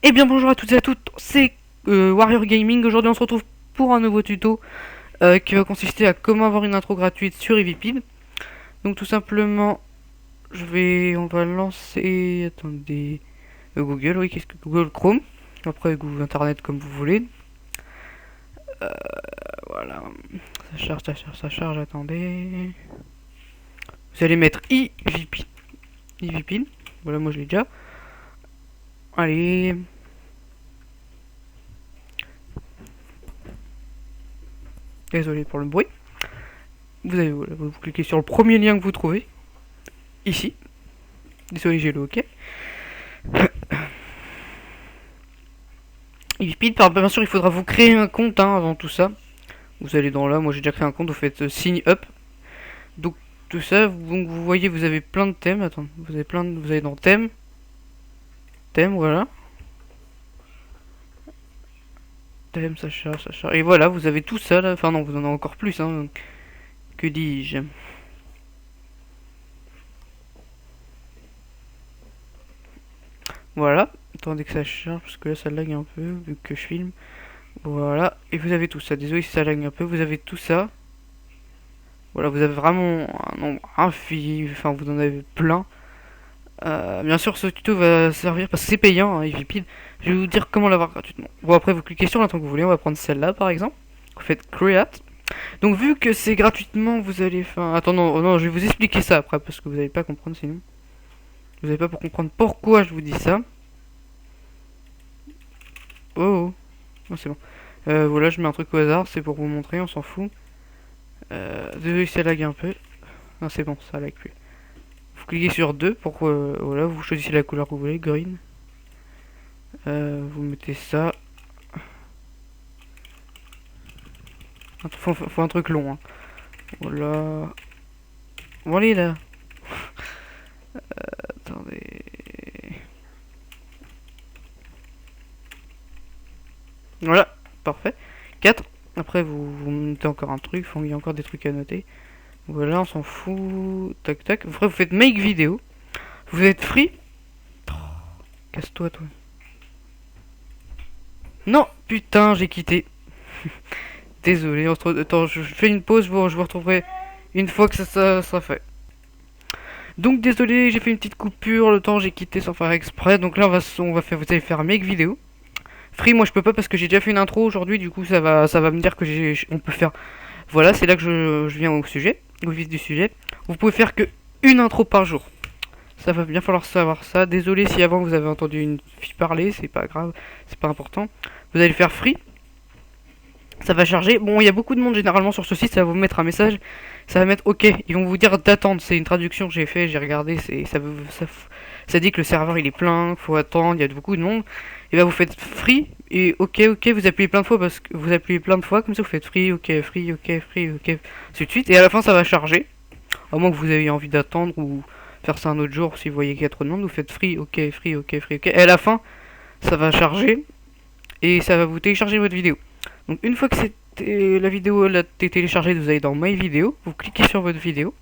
Eh bien bonjour à toutes et à toutes, c'est Warrior Gaming. Aujourd'hui on se retrouve pour un nouveau tuto qui va consister à comment avoir une intro gratuite sur EVPid. Donc tout simplement, on va lancer, attendez, Google, oui, qu'est-ce que Google Chrome, après Google Internet comme vous voulez. Voilà, ça charge, attendez. Vous allez mettre EVPid, voilà moi je l'ai déjà. Allez. Désolé pour le bruit. Vous cliquez sur le premier lien que vous trouvez. Ici. Désolé, j'ai le OK. EVPid, bien sûr, il faudra vous créer un compte avant tout ça. Vous allez dans là, moi j'ai déjà créé un compte, vous faites sign up. Donc tout ça, donc vous voyez, vous avez plein de thèmes. Attends, vous allez dans thème. Thème, voilà. Thème, ça charge. Et voilà, vous avez tout ça là. Enfin non, vous en avez encore plus, hein. Que dis-je? Voilà. Attendez que ça charge, parce que là ça lag un peu, vu que je filme. Voilà. Et vous avez tout ça. Désolé si ça lag un peu, vous avez tout ça. Voilà, vous avez vraiment un nombre infini, enfin vous en avez plein. Bien sûr, ce tuto va servir parce que c'est payant, hein, EVPid. Je vais vous dire comment l'avoir gratuitement. Bon, après, vous cliquez sur l'instant que vous voulez. On va prendre celle-là par exemple. Vous faites Create. Donc, vu que c'est gratuitement, vous allez faire. Attends, non, non, je vais vous expliquer ça après parce que vous n'allez pas comprendre sinon. Vous n'allez pas pour comprendre pourquoi je vous dis ça. Oh, oh, c'est bon. Voilà, je mets un truc au hasard, c'est pour vous montrer, on s'en fout. Désolé si ça lag un peu. Non, c'est bon, ça lag plus. Vous cliquez sur 2 pour voilà, vous choisissez la couleur que vous voulez, green. Vous mettez ça. Faut un truc long. Hein. Voilà. Bon, allez là. Attendez. Voilà, parfait. 4. Après, vous mettez encore un truc. Il y a encore des trucs à noter. Voilà, on s'en fout. Tac, tac. Après, vous faites make vidéo. Vous êtes free. Oh, casse-toi, toi. Non, putain, j'ai quitté. Désolé, attends, je fais une pause, je vous retrouverai une fois que ça sera fait. Donc désolé, j'ai fait une petite coupure, le temps j'ai quitté sans faire exprès. Donc là vous allez faire make vidéo. Free, moi je peux pas parce que j'ai déjà fait une intro aujourd'hui, du coup ça va me dire que on peut faire. Voilà, c'est là que je viens au sujet, au vif du sujet. Vous pouvez faire que une intro par jour. Ça va bien falloir savoir ça. Désolé si avant vous avez entendu une fille parler, c'est pas grave, c'est pas important. Vous allez faire free. Ça va charger. Bon, il y a beaucoup de monde généralement sur ce site, ça va vous mettre un message. Ça va mettre OK. Ils vont vous dire d'attendre. C'est une traduction que j'ai fait, j'ai regardé. Ça dit que le serveur il est plein, faut attendre, il y a beaucoup de monde. Et là vous faites free et OK, vous appuyez plein de fois parce que vous appuyez plein de fois comme ça vous faites free, OK, free, OK, free, OK, ainsi de suite. Et à la fin ça va charger. À moins que vous ayez envie d'attendre ou faire ça un autre jour si vous voyez qu'il y a trop de monde, vous faites free, OK, free, OK, free, OK. Et à la fin ça va charger et ça va vous télécharger votre vidéo. Donc une fois que la vidéo a été téléchargée, vous allez dans My Vidéo, vous cliquez sur votre vidéo.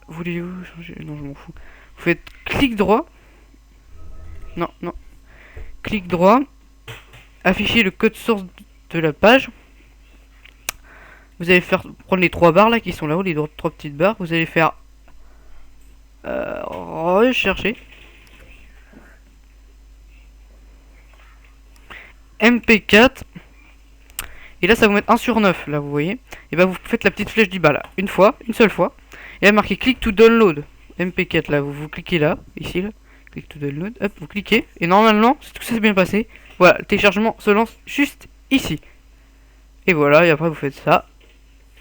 Voulez-vous changer? Non, je m'en fous. Vous faites clic droit. Non, non. Clic droit. Afficher le code source de la page. Vous allez prendre les 3 barres là qui sont là-haut, les 3 petites barres. Vous allez faire rechercher. MP4. Et là, ça va vous mettre 1 sur 9, là, vous voyez. Et bah, vous faites la petite flèche du bas, là. Une seule fois. Et là, marqué click to download. MP4, là, vous cliquez là, ici, là. Click to download. Hop, vous cliquez. Et normalement, si tout ça s'est bien passé, voilà, le téléchargement se lance juste ici. Et voilà, et après, vous faites ça.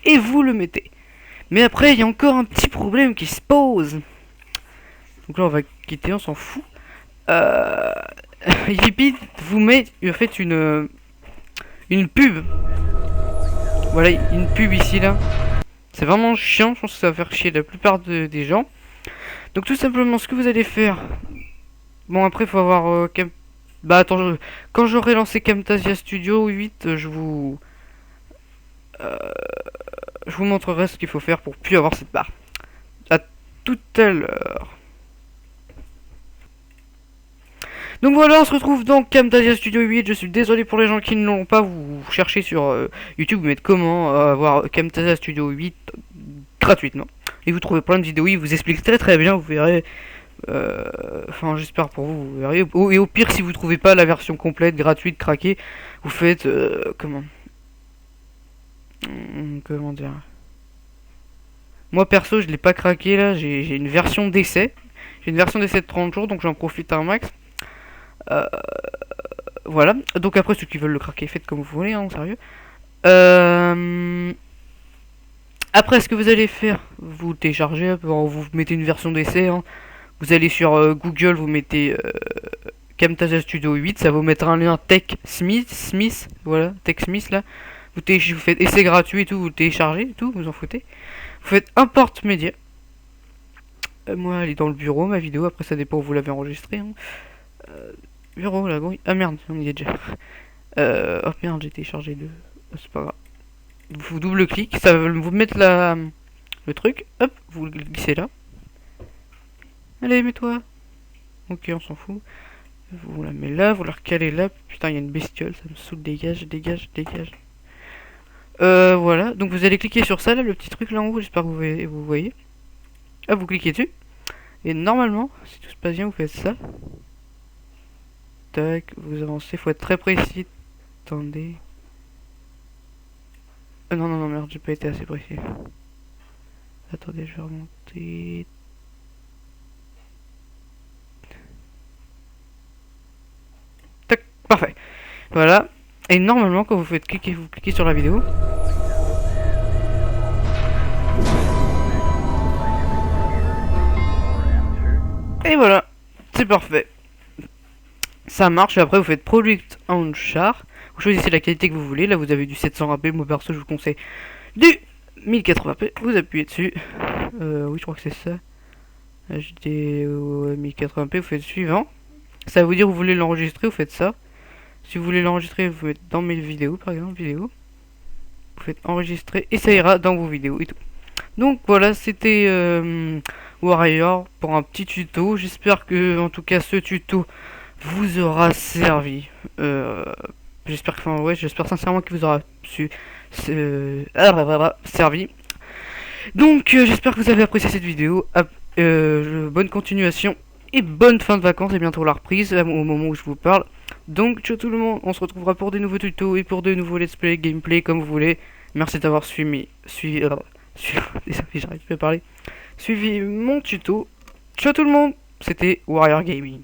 Et vous le mettez. Mais après, il y a encore un petit problème qui se pose. Donc là, on va quitter, on s'en fout. Yippie vous met, en fait, une pub. Voilà, une pub ici là. C'est vraiment chiant, je pense que ça va faire chier la plupart des gens. Donc tout simplement ce que vous allez faire. Bon après il faut avoir bah attends, quand j'aurai lancé Camtasia Studio 8, je vous montrerai ce qu'il faut faire pour plus avoir cette barre. À tout à l'heure. Donc voilà, on se retrouve dans Camtasia Studio 8. Je suis désolé pour les gens qui ne l'ont pas. Vous cherchez sur YouTube, vous mettez comment avoir Camtasia Studio 8 gratuitement. Et vous trouvez plein de vidéos, il vous explique très bien, vous verrez. Enfin, j'espère pour vous, vous verrez. Et au pire, si vous trouvez pas la version complète, gratuite, craquée, vous faites... comment dire. Moi perso, je l'ai pas craqué là, j'ai une version d'essai. J'ai une version d'essai de 30 jours, donc j'en profite un max. Voilà, donc après ceux qui veulent le craquer, faites comme vous voulez, hein, sérieux. Après, ce que vous allez faire, vous téléchargez, vous mettez une version d'essai. Hein. Vous allez sur Google, vous mettez Camtasia Studio 8, ça va vous mettre un lien Smith, voilà, TechSmith là. Vous faites essai gratuit et tout, vous téléchargez et tout, vous en foutez. Vous faites import média. Moi, elle est dans le bureau, ma vidéo, après ça dépend où vous l'avez enregistrée. Hein. Bureau, la grouille. Ah merde, on y est déjà. Oh merde, j'ai téléchargé le. C'est pas grave. Vous double-cliquez, ça va vous mettre le truc. Hop, vous le glissez là. Allez, mets-toi. Ok, on s'en fout. Vous la mettez là, vous la recalez là. Putain, il y a une bestiole, ça me saoule. Dégage. Voilà, donc vous allez cliquer sur ça, là, le petit truc là en haut. J'espère que vous voyez. Ah, vous cliquez dessus. Et normalement, si tout se passe bien, vous faites ça. Tac, vous avancez, faut être très précis. Attendez. Non, merde, j'ai pas été assez précis. Attendez, je vais remonter. Tac, parfait. Voilà. Et normalement, quand vous faites cliquer, vous cliquez sur la vidéo. Et voilà, c'est parfait. Ça marche, et après vous faites Product on Char. Vous choisissez la qualité que vous voulez. Là, vous avez du 720p. Moi, perso, je vous conseille du 1080p. Vous appuyez dessus. Oui, je crois que c'est ça. HD 1080p, vous faites suivant. Ça va vous dire où vous voulez l'enregistrer, vous faites ça. Si vous voulez l'enregistrer, vous faites dans mes vidéos, par exemple, vidéo. Vous faites enregistrer et ça ira dans vos vidéos et tout. Donc voilà, c'était Warrior pour un petit tuto. J'espère que, en tout cas, ce tuto vous aura servi. J'espère que, enfin, ouais, j'espère sincèrement qu'il vous aura servi. Donc, j'espère que vous avez apprécié cette vidéo. Bonne continuation et bonne fin de vacances et bientôt la reprise au moment où je vous parle. Donc, ciao tout le monde, on se retrouvera pour des nouveaux tutos et pour de nouveaux let's play, gameplay comme vous voulez. Merci d'avoir désolé, j'arrive plus à parler. Suivi mon tuto. Ciao tout le monde, c'était Warrior Gaming.